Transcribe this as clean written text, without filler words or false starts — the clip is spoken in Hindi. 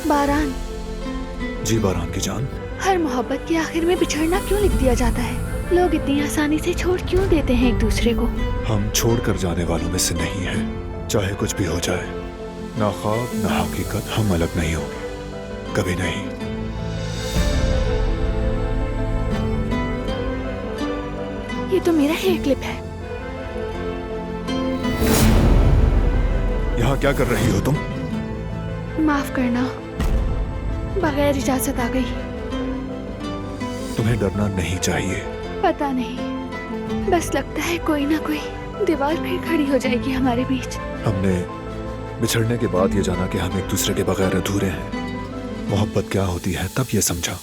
बारान, जी बारान की जान। हर मोहब्बत के आखिर में बिछड़ना क्यों लिख दिया जाता है? लोग इतनी आसानी से छोड़ क्यों देते हैं एक दूसरे को? हम छोड़ कर जाने वालों में से नहीं हैं। चाहे कुछ भी हो जाए, ना ख्वाब ना हकीकत, हम अलग नहीं होंगे, कभी नहीं। ये तो मेरा हेयर क्लिप है। यहाँ क्या कर रही हो तुम? माफ करना, बगैर इजाजत आ गई। तुम्हें डरना नहीं चाहिए। पता नहीं, बस लगता है कोई ना कोई दीवार फिर खड़ी हो जाएगी हमारे बीच। हमने बिछड़ने के बाद ये जाना कि हम एक दूसरे के बगैर अधूरे हैं। मोहब्बत क्या होती है तब ये समझा।